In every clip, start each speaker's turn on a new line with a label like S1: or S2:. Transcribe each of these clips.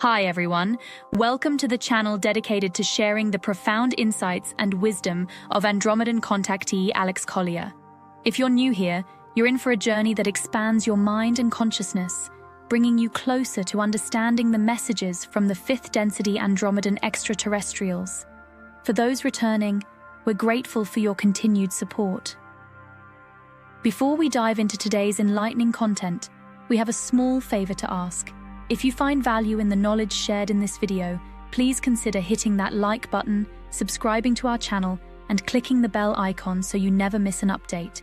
S1: Hi everyone, welcome to the channel dedicated to sharing the profound insights and wisdom of Andromedan contactee Alex Collier. If you're new here, you're in for a journey that expands your mind and consciousness, bringing you closer to understanding the messages from the fifth density Andromedan extraterrestrials. For those returning, we're grateful for your continued support. Before we dive into today's enlightening content, we have a small favor to ask. If you find value in the knowledge shared in this video, please consider hitting that like button, subscribing to our channel, and clicking the bell icon so you never miss an update.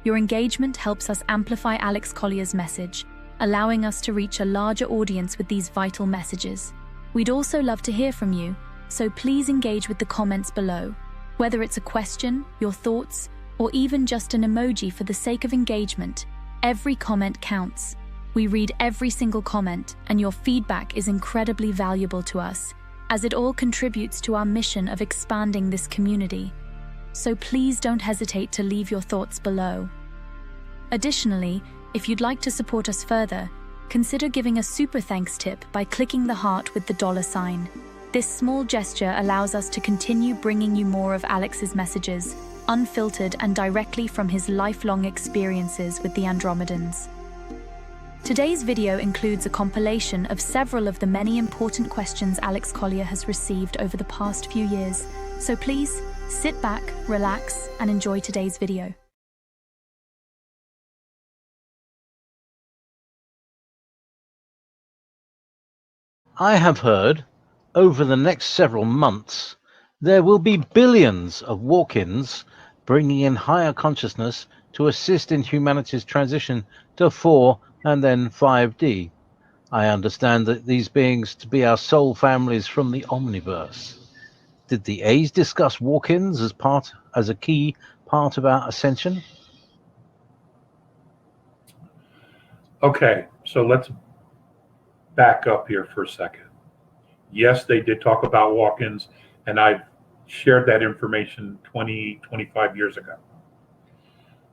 S1: Your engagement helps us amplify Alex Collier's message, allowing us to reach a larger audience with these vital messages. We'd also love to hear from you, so please engage with the comments below. Whether it's a question, your thoughts, or even just an emoji for the sake of engagement, every comment counts. We read every single comment, and your feedback is incredibly valuable to us, as it all contributes to our mission of expanding this community. So please don't hesitate to leave your thoughts below. Additionally, if you'd like to support us further, consider giving a super thanks tip by clicking the heart with the $sign. This small gesture allows us to continue bringing you more of Alex's messages, unfiltered and directly from his lifelong experiences with the Andromedans. Today's video includes a compilation of several of the many important questions Alex Collier has received over the past few years, so please sit back, relax, and enjoy today's video.
S2: I have heard, over the next several months, there will be billions of walk-ins bringing in higher consciousness to assist in humanity's transition to 4 and then 5D. I understand that these beings to be our soul families from the Omniverse. Did the A's discuss walk-ins as a key part of our ascension?
S3: Okay, so let's back up here for a second. Yes, they did talk about walk-ins, and I've shared that information 25 years ago.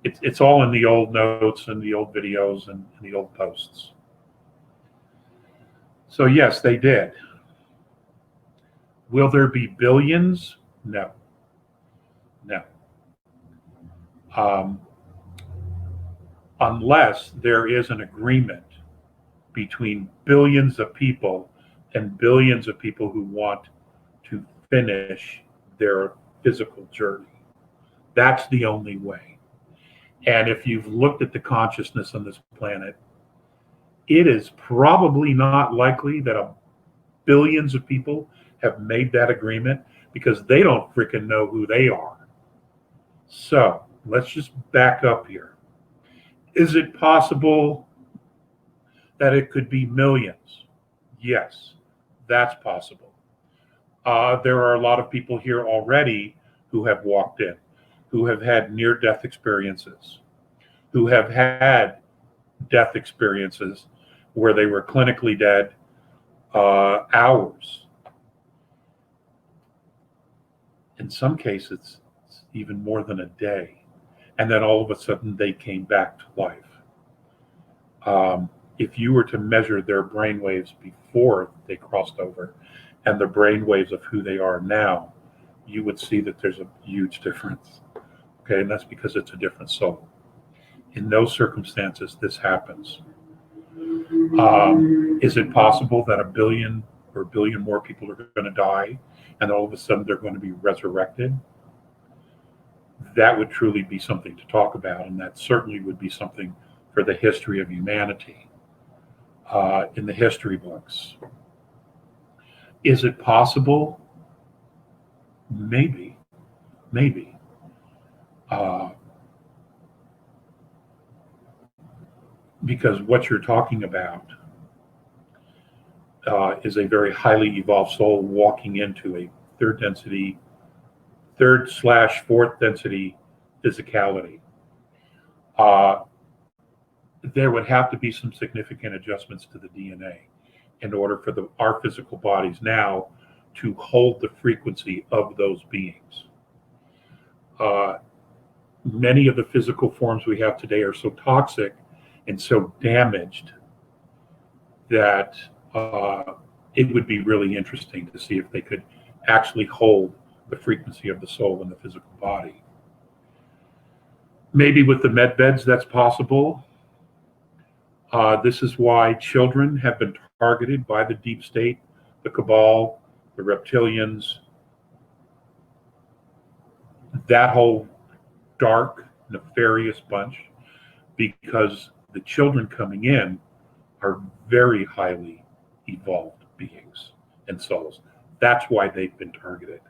S3: It's all in the old notes and the old videos and the old posts. So yes, they did. Will there be billions? No. No. Unless there is an agreement between billions of people and billions of people who want to finish their physical journey. That's the only way. And if you've looked at the consciousness on this planet, it is probably not likely that billions of people have made that agreement, because they don't freaking know who they are. So let's just back up here. Is it possible that it could be millions? Yes, that's possible. There are a lot of people here already who have walked in, who have had near-death experiences, who have had death experiences where they were clinically dead hours. In some cases, it's even more than a day. And then all of a sudden they came back to life. If you were to measure their brain waves before they crossed over and the brain waves of who they are now, you would see that there's a huge difference. Okay, and that's because it's a different soul. In those circumstances, this happens. Is it possible that a billion or a billion more people are going to die and all of a sudden they're going to be resurrected? That would truly be something to talk about, and that certainly would be something for the history of humanity in the history books. Is it possible? Maybe. Because what you're talking about is a very highly evolved soul walking into a third/4th density physicality. There would have to be some significant adjustments to the DNA in order for our physical bodies now to hold the frequency of those beings. Many of the physical forms we have today are so toxic and so damaged that it would be really interesting to see if they could actually hold the frequency of the soul in the physical body. Maybe with the med beds that's possible. This is why children have been targeted by the deep state, the cabal, the reptilians, that whole dark, nefarious bunch, because the children coming in are very highly evolved beings and souls. That's why they've been targeted.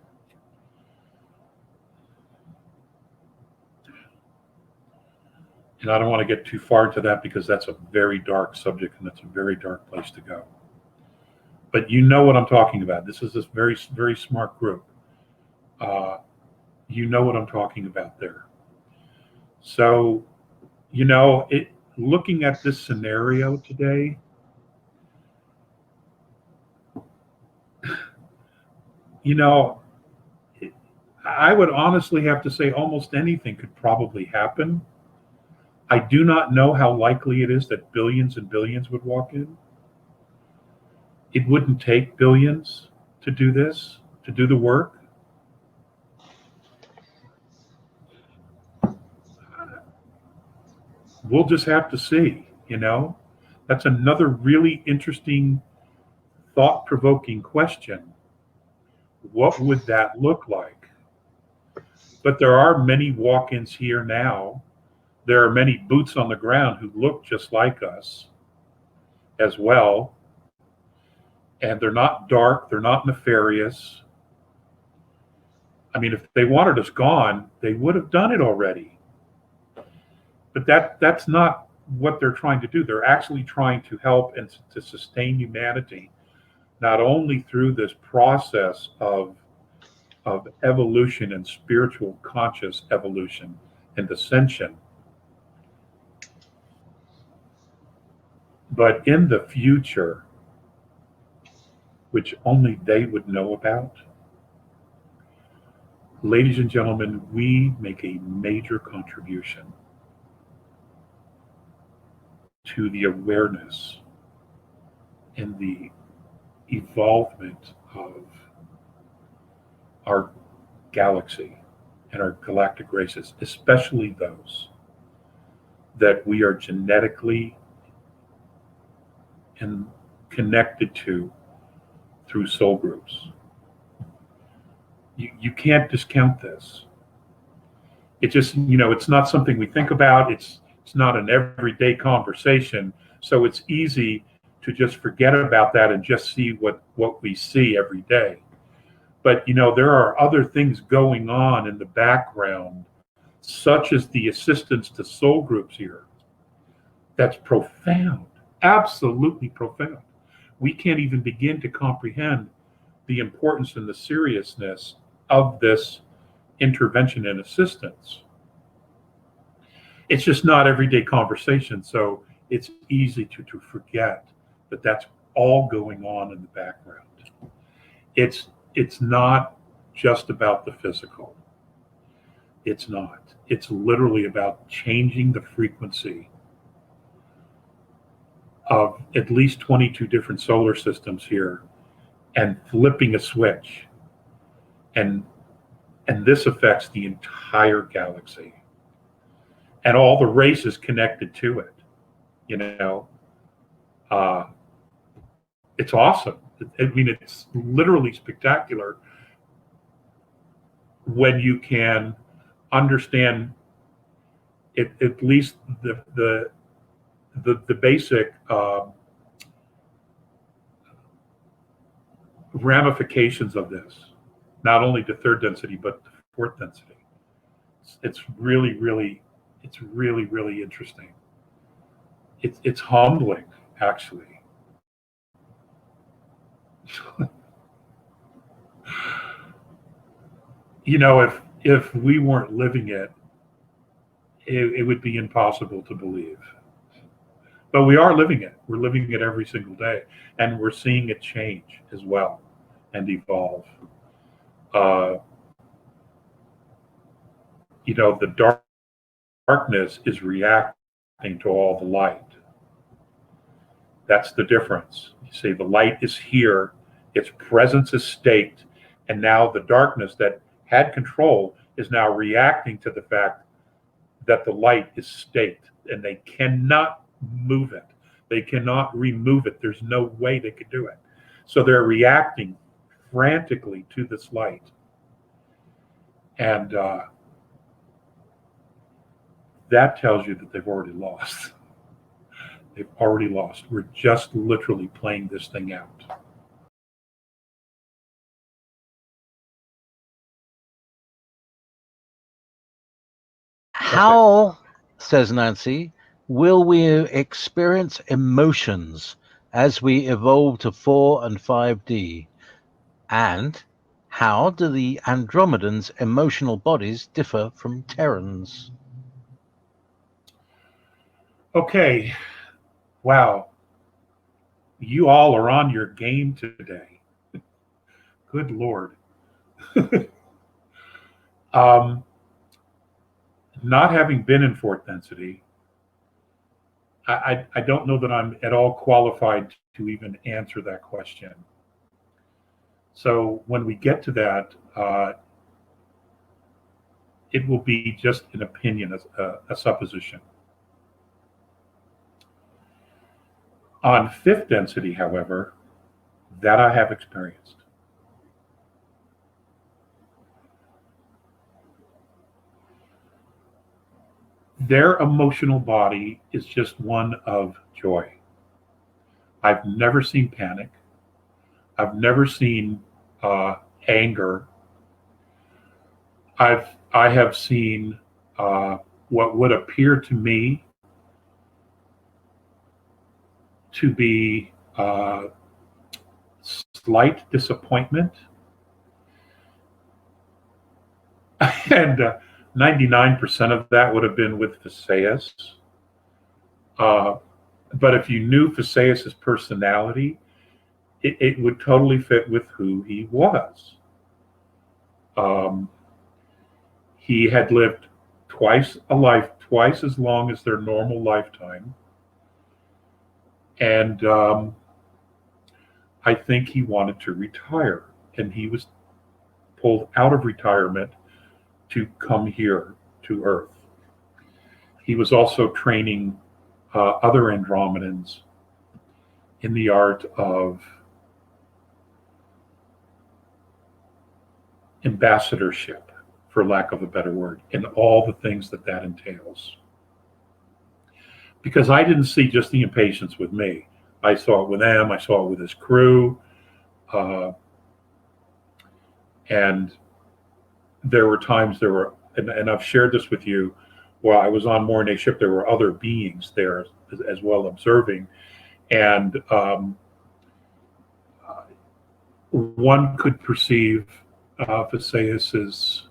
S3: And I don't want to get too far into that because that's a very dark subject and that's a very dark place to go. But you know what I'm talking about. This is this very, very smart group. You know what I'm talking about there. So, you know, looking at this scenario today, you know, I would honestly have to say almost anything could probably happen. I do not know how likely it is that billions and billions would walk in. It wouldn't take billions to do this, to do the work. We'll just have to see, you know. That's another really interesting, thought-provoking question. What would that look like? But there are many walk-ins here now. There are many boots on the ground who look just like us as well. And they're not dark, they're not nefarious. I mean, if they wanted us gone, they would have done it already. But that's not what they're trying to do. They're actually trying to help and to sustain humanity, not only through this process of evolution and spiritual conscious evolution and ascension, but in the future, which only they would know about. Ladies and gentlemen, we make a major contribution to the awareness and the evolvement of our galaxy and our galactic races, especially those that we are genetically and connected to through soul groups. You can't discount this. It just, you know, it's not something we think about. It's not an everyday conversation. So it's easy to just forget about that and just see what we see every day. But, you know, there are other things going on in the background, such as the assistance to soul groups here. That's profound, absolutely profound. We can't even begin to comprehend the importance and the seriousness of this intervention and assistance. It's just not everyday conversation, so it's easy to forget that that's all going on in the background. It's not just about the physical. It's not. It's literally about changing the frequency of at least 22 different solar systems here and flipping a switch. And this affects the entire galaxy and all the races connected to it. You know, it's awesome. I mean, it's literally spectacular when you can understand it, at least the basic ramifications of this, not only the third density but the fourth density. It's really, really interesting. It's humbling, actually. You know, if we weren't living it, it would be impossible to believe. But we are living it. We're living it every single day, and we're seeing it change as well and evolve. You know, the darkness is reacting to all the light. That's the difference. You see, the light is here Its presence is staked, and now the darkness that had control is now reacting to the fact that the light is staked, and they cannot move it. They cannot remove it. There's no way they could do it. So they're reacting frantically to this light. And that tells you that they've already lost. They've already lost. We're just literally playing this thing out.
S2: How, says Nancy, will we experience emotions as we evolve to 4 and 5D? And how do the Andromedans' emotional bodies differ from Terrans?
S3: Okay. Wow. You all are on your game today. Good Lord. Not having been in fourth density, I don't know that I'm at all qualified to even answer that question. So when we get to that, it will be just an opinion, a supposition. On fifth density, however, that I have experienced. Their emotional body is just one of joy. I've never seen panic. I've never seen anger. I have seen what would appear to me to be slight disappointment, and 99% of that would have been with Phaseus. But if you knew Phaseus's personality, it would totally fit with who he was. He had lived twice as long as their normal lifetime. And I think he wanted to retire, and he was pulled out of retirement to come here to Earth. He was also training other Andromedans in the art of ambassadorship, for lack of a better word, and all the things that entails. Because I didn't see just the impatience with me. I saw it with them. I saw it with his crew. And there were times and I've shared this with you, while I was on Mornay's ship, there were other beings there as well observing. And one could perceive Phaseus's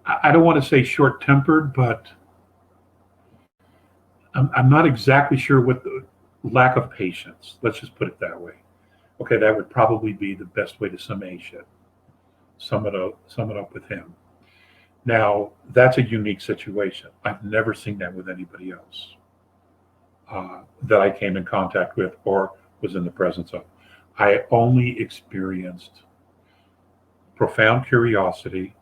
S3: I don't want to say short-tempered, but I'm not exactly sure what the lack of patience. Let's just put it that way. Okay, that would probably be the best way to sum it up with him. Now, that's a unique situation. I've never seen that with anybody else that I came in contact with or was in the presence of. I only experienced profound curiosity,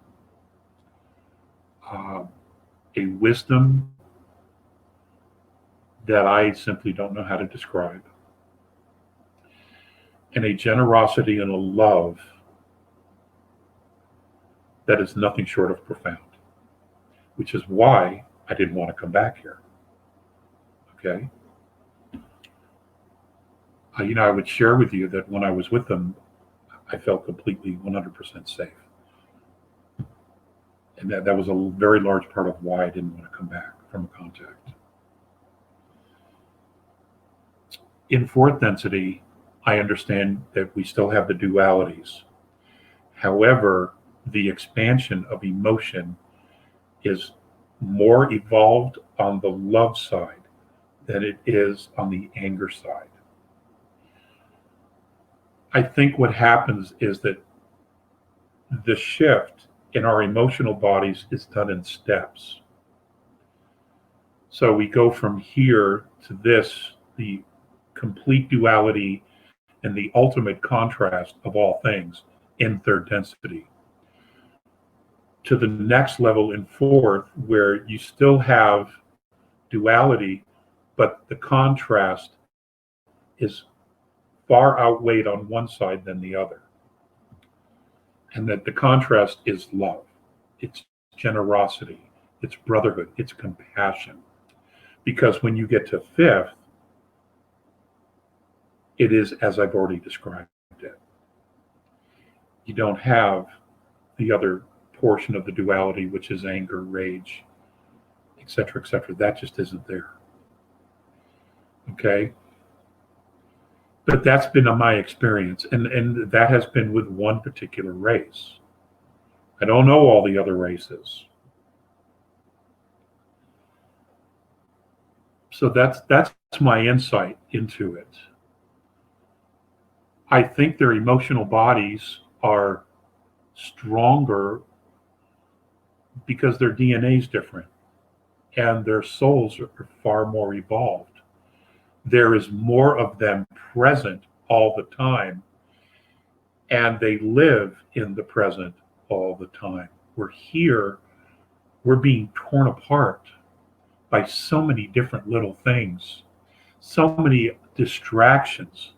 S3: a wisdom that I simply don't know how to describe, and a generosity and a love that is nothing short of profound, which is why I didn't want to come back here. Okay? I would share with you that when I was with them, I felt completely 100% safe. And that was a very large part of why I didn't want to come back from a contact. In fourth density, I understand that we still have the dualities. However, the expansion of emotion is more evolved on the love side than it is on the anger side. I think what happens is that the shift in our emotional bodies is done in steps. So we go from here to this, the complete duality and the ultimate contrast of all things in third density, to the next level in fourth, where you still have duality, but the contrast is far outweighed on one side than the other. And that the contrast is love, it's generosity, it's brotherhood, it's compassion. Because when you get to fifth, it is as I've already described it. You don't have the other portion of the duality, which is anger, rage, etc., etc. That just isn't there. Okay? But that's been my experience, and that has been with one particular race. I don't know all the other races. So that's my insight into it. I think their emotional bodies are stronger because their DNA is different and their souls are far more evolved. There is more of them present all the time, and they live in the present all the time. We're here, we're being torn apart by so many different little things, so many distractions,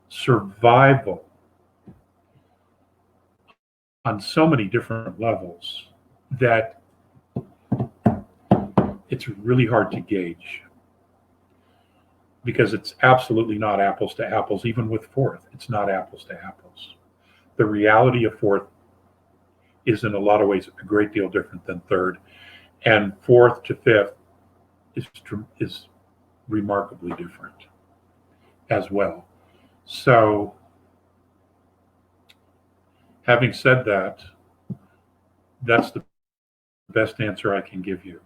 S3: survival on so many different levels that it's really hard to gauge, because it's absolutely not apples to apples. Even with fourth, it's not apples to apples. The reality of fourth is in a lot of ways a great deal different than third, and fourth to fifth is remarkably different as well. So having said that, that's the best answer I can give you.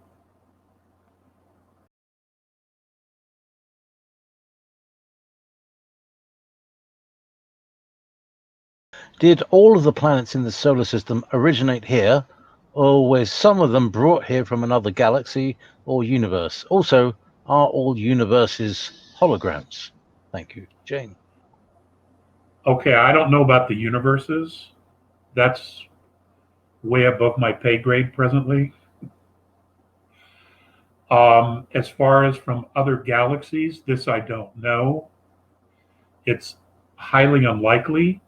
S2: Did all of the planets in the solar system originate here, or were some of them brought here from another galaxy or universe? Also, are all universes holograms? Thank you, Jane.
S3: Okay, I don't know about the universes. That's way above my pay grade presently. As far as from other galaxies, this I don't know. It's highly unlikely.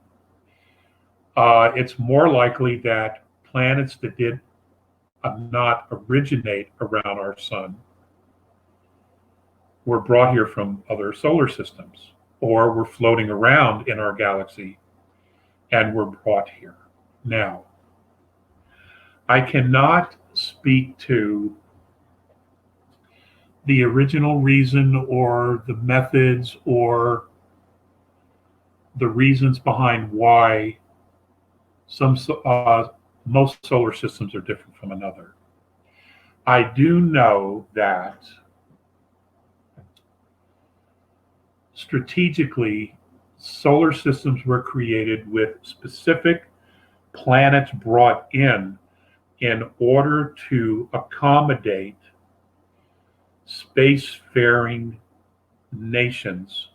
S3: It's more likely that planets that did not originate around our sun were brought here from other solar systems, or were floating around in our galaxy and were brought here. Now, I cannot speak to the original reason or the methods or the reasons behind why most solar systems are different from another. I do know that strategically, solar systems were created with specific planets brought in order to accommodate spacefaring nations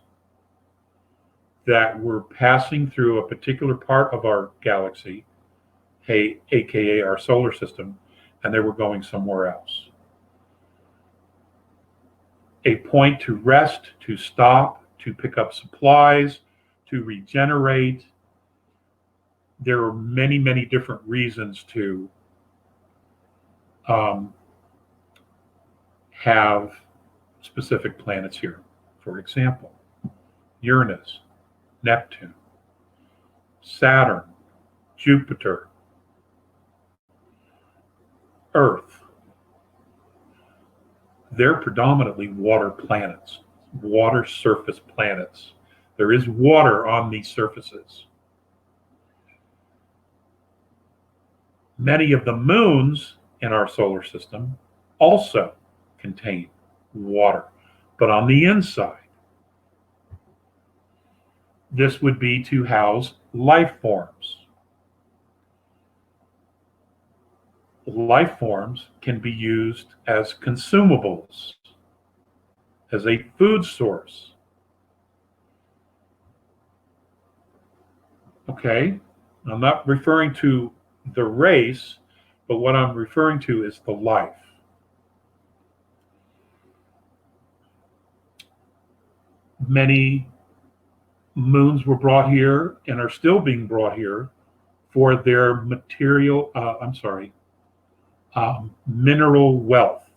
S3: that were passing through a particular part of our galaxy, aka our solar system, and they were going somewhere else. A point to rest, to stop, to pick up supplies, to regenerate. There are many, many different reasons to have specific planets here. For example, Uranus, Neptune, Saturn, Jupiter, Earth. They're predominantly water planets, water surface planets. There is water on these surfaces. Many of the moons in our solar system also contain water, but on the inside. This would be to house life forms, life forms can be used as consumables, as a food source. Okay? I'm not referring to the race, but what I'm referring to is the life. Many moons were brought here and are still being brought here for their mineral wealth,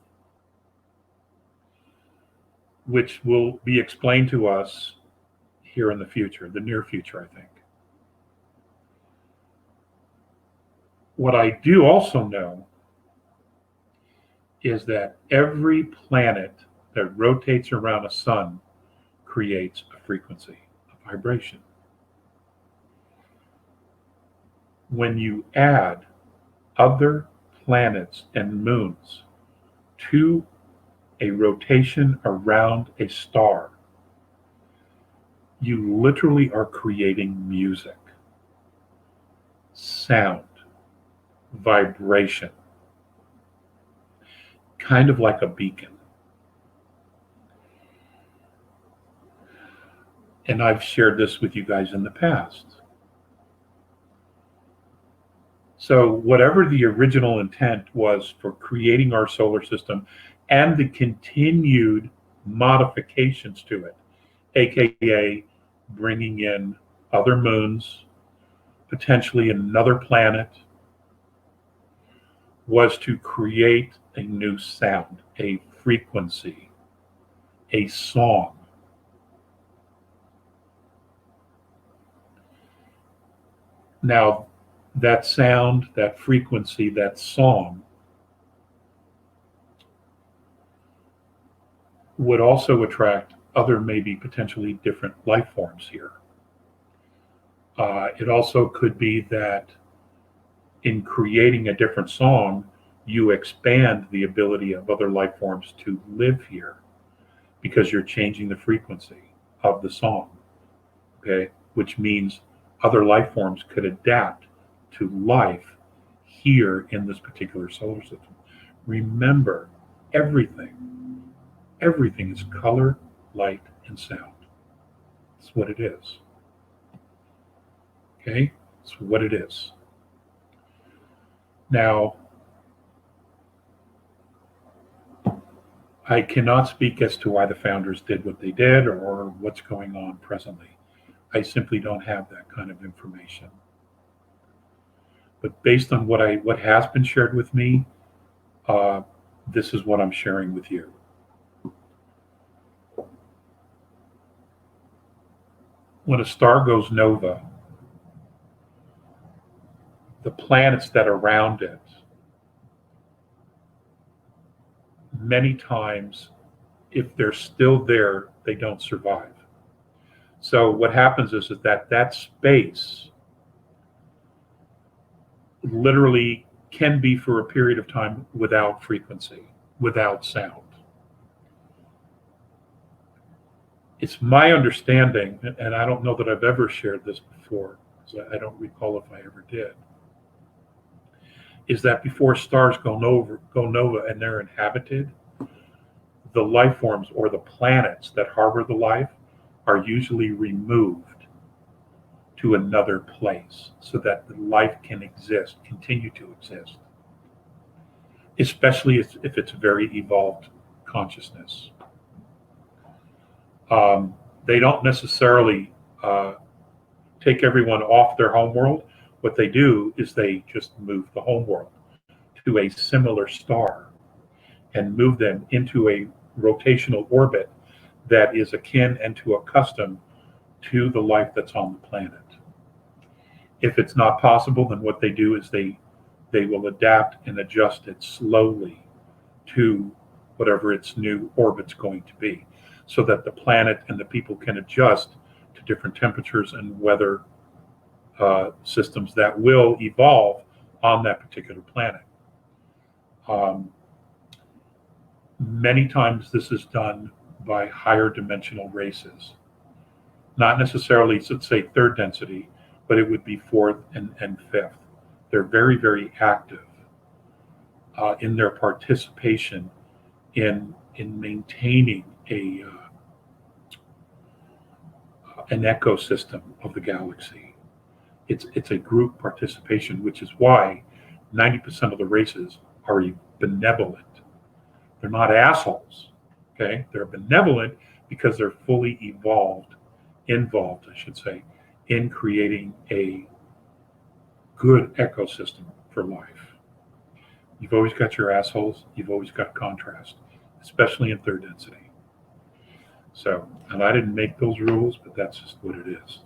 S3: which will be explained to us here in the future, the near future, I think. What I do also know is that every planet that rotates around a sun creates a frequency, a vibration. When you add other planets and moons to a rotation around a star, you literally are creating music, sound, vibration, kind of like a beacon. And I've shared this with you guys in the past. So whatever the original intent was for creating our solar system and the continued modifications to it, aka bringing in other moons, potentially another planet, was to create a new sound, a frequency, a song. Now, that sound, that frequency, that song would also attract other, maybe potentially different life forms here. It also could be that in creating a different song, you expand the ability of other life forms to live here because you're changing the frequency of the song, okay? Which means other life forms could adapt to life here in this particular solar system. Remember, everything is color, light, and sound. That's what it is. Okay? That's what it is. Now, I cannot speak as to why the founders did what they did or what's going on presently. I simply don't have that kind of information. But based on what has been shared with me, this is what I'm sharing with you. When a star goes nova, the planets that are around it, many times, if they're still there, they don't survive. So what happens is that space literally can be for a period of time without frequency, without sound. It's my understanding, and I don't know that I've ever shared this before, because I don't recall if I ever did, is that before stars go nova and they're inhabited, the life forms or the planets that harbor the life are usually removed to another place so that the life can exist, continue to exist, especially if it's a very evolved consciousness. They don't necessarily take everyone off their homeworld. What they do is they just move the homeworld to a similar star and move them into a rotational orbit that is akin and to accustomed to the life that's on the planet. If it's not possible, then what they do is they will adapt and adjust it slowly to whatever its new orbit's going to be, so that the planet and the people can adjust to different temperatures and weather systems that will evolve on that particular planet. Many times this is done by higher dimensional races. Not necessarily, let's say, third density, but it would be fourth and fifth. They're very, very active. in their participation in maintaining an ecosystem of the galaxy. It's a group participation, which is why 90% of the races are benevolent. They're not assholes. Okay, they're benevolent because they're fully involved, I should say, in creating a good ecosystem for life. You've always got your assholes. You've always got contrast, especially in third density. So, and I didn't make those rules, but that's just what it is.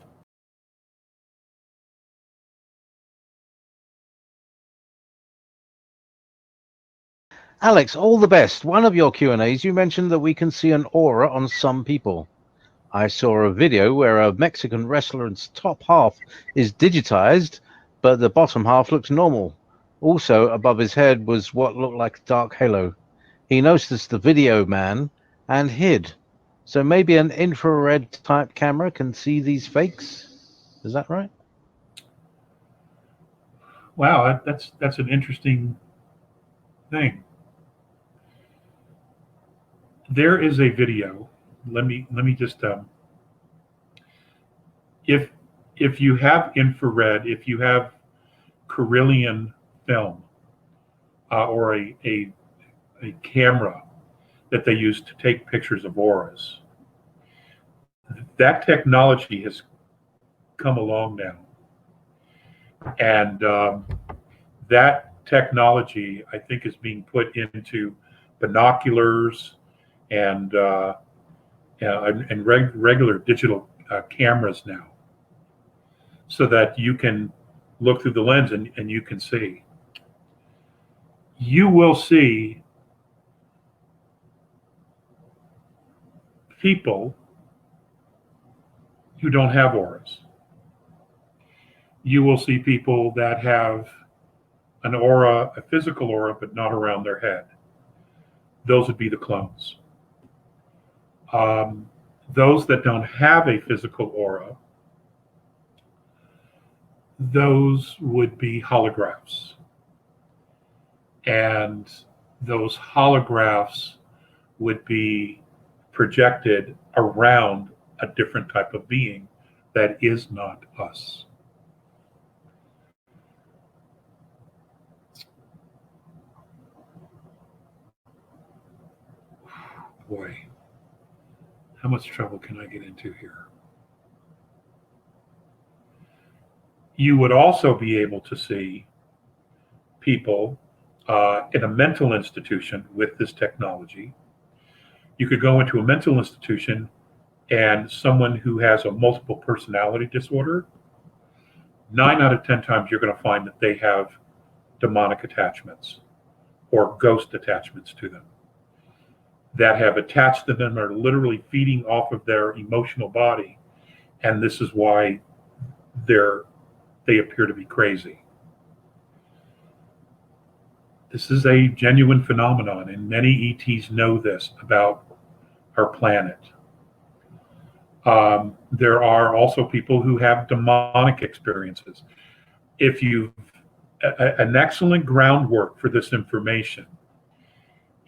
S2: Alex, all the best. One of your Q&As, you mentioned that we can see an aura on some people. I saw a video where a Mexican wrestler's top half is digitized, but the bottom half looks normal. Also, above his head was what looked like a dark halo. He noticed the video man and hid. So maybe an infrared type camera can see these fakes? Is that right?
S3: Wow, that's an interesting thing. There is a video. Let me just if you have infrared, if you have Carillion film or a camera that they use to take pictures of auras, that technology has come along now, and that technology I think is being put into binoculars and regular digital cameras now, so that you can look through the lens and you can see. You will see people who don't have auras. You will see people that have an aura, a physical aura, but not around their head. Those would be the clones. Those that don't have a physical aura, those would be holographs. And those holographs would be projected around a different type of being that is not us. Boy, how much trouble can I get into here? You would also be able to see people in a mental institution with this technology. You could go into a mental institution and someone who has a multiple personality disorder, 9 out of 10 times you're going to find that they have demonic attachments or ghost attachments to them that have attached to them, are literally feeding off of their emotional body. And this is why they appear to be crazy. This is a genuine phenomenon, and many ETs know this about our planet. There are also people who have demonic experiences. If you, an excellent groundwork for this information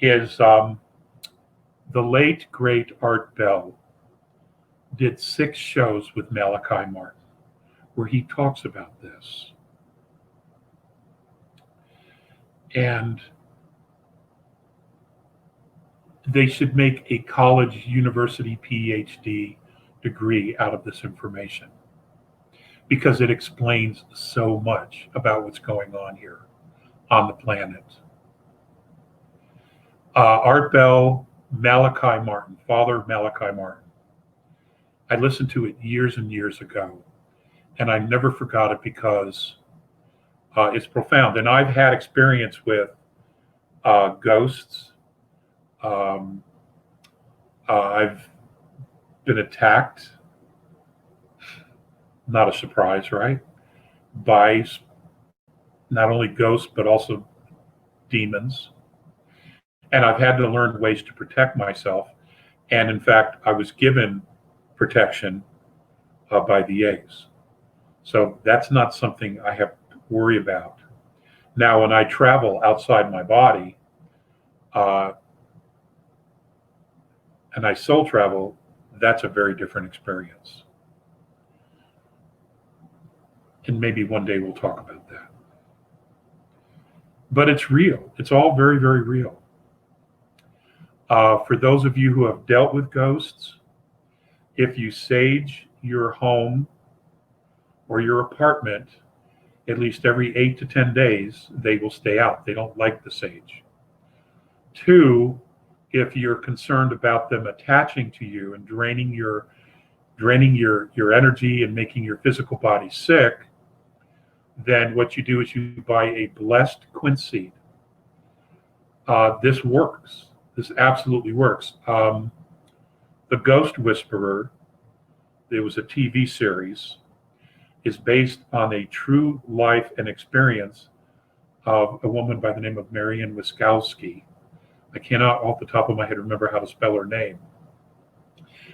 S3: is the late, great Art Bell did 6 shows with Malachi Martin where he talks about this. And they should make a college, university, PhD degree out of this information, because it explains so much about what's going on here on the planet. Art Bell, Malachi Martin, Father Malachi Martin. I listened to it years and years ago, and I never forgot it because it's profound. And I've had experience with ghosts. I've been attacked, not a surprise, right? By not only ghosts, but also demons. And I've had to learn ways to protect myself. And in fact, I was given protection by the A's. So that's not something I have to worry about. Now, when I travel outside my body, and I soul travel, that's a very different experience. And maybe one day we'll talk about that. But it's real. It's all very, very real. For those of you who have dealt with ghosts, if you sage your home or your apartment at least every 8 to 10 days, they will stay out. They don't like the sage. 2, if you're concerned about them attaching to you and draining your energy and making your physical body sick, then what you do is you buy a blessed quince seed. This works. This absolutely works. The Ghost Whisperer, it was a TV series, is based on a true life and experience of a woman by the name of Marian Wiskowski. I cannot off the top of my head remember how to spell her name,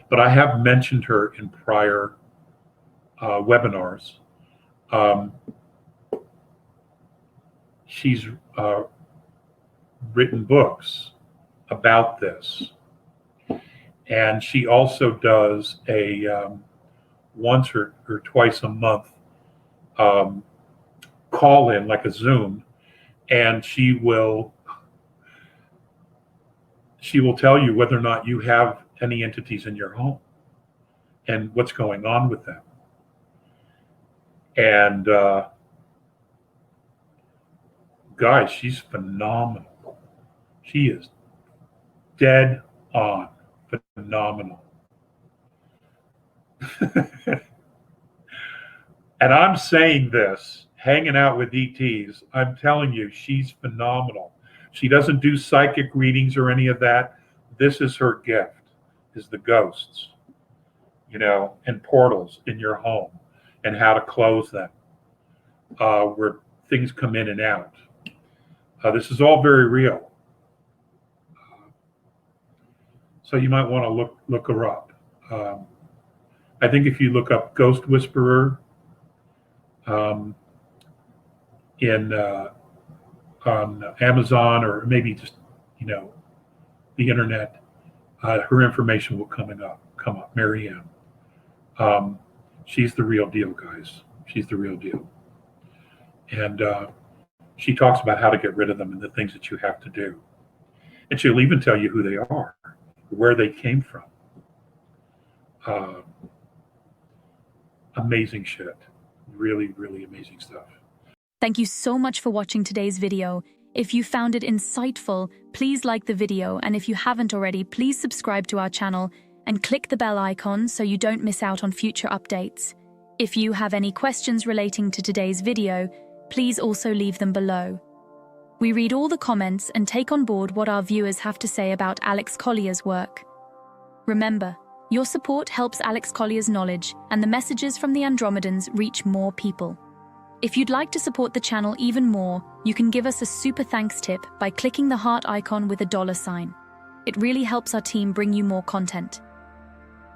S3: but I have mentioned her in prior webinars. She's written books about this, and she also does a once or twice a month call in, like a Zoom, and she will tell you whether or not you have any entities in your home and what's going on with them. And guys, she's phenomenal. She is dead on phenomenal. And I'm saying this, hanging out with ETs, I'm telling you, she's phenomenal. She doesn't do psychic readings or any of that. This is her gift, is the ghosts, and portals in your home and how to close them, where things come in and out. This is all very real. So you might want to look her up. I think if you look up Ghost Whisperer on Amazon, or maybe just the internet, her information will come up. Marianne. She's the real deal, guys. She's the real deal. And she talks about how to get rid of them and the things that you have to do. And she'll even tell you who they are, where they came from. Amazing shit. Really, really amazing stuff.
S1: Thank you so much for watching today's video. If you found it insightful, please like the video, and if you haven't already, please subscribe to our channel and click the bell icon so you don't miss out on future updates. If you have any questions relating to today's video, please also leave them below. We read all the comments and take on board what our viewers have to say about Alex Collier's work. Remember, your support helps Alex Collier's knowledge and the messages from the Andromedans reach more people. If you'd like to support the channel even more, you can give us a super thanks tip by clicking the heart icon with a $sign. It really helps our team bring you more content.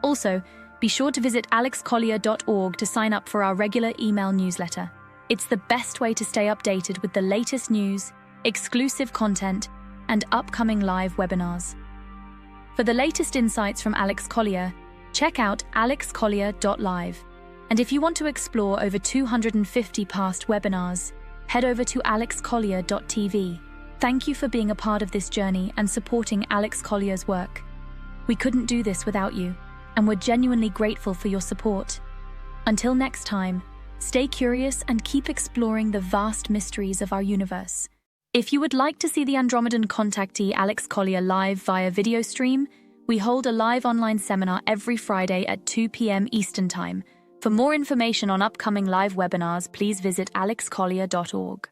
S1: Also, be sure to visit alexcollier.org to sign up for our regular email newsletter. It's the best way to stay updated with the latest news, exclusive content, and upcoming live webinars. For the latest insights from Alex Collier, check out alexcollier.live. And if you want to explore over 250 past webinars, head over to alexcollier.tv. Thank you for being a part of this journey and supporting Alex Collier's work. We couldn't do this without you, and we're genuinely grateful for your support. Until next time, stay curious and keep exploring the vast mysteries of our universe. If you would like to see the Andromedan contactee Alex Collier live via video stream, we hold a live online seminar every Friday at 2 p.m. Eastern Time. For more information on upcoming live webinars, please visit alexcollier.org.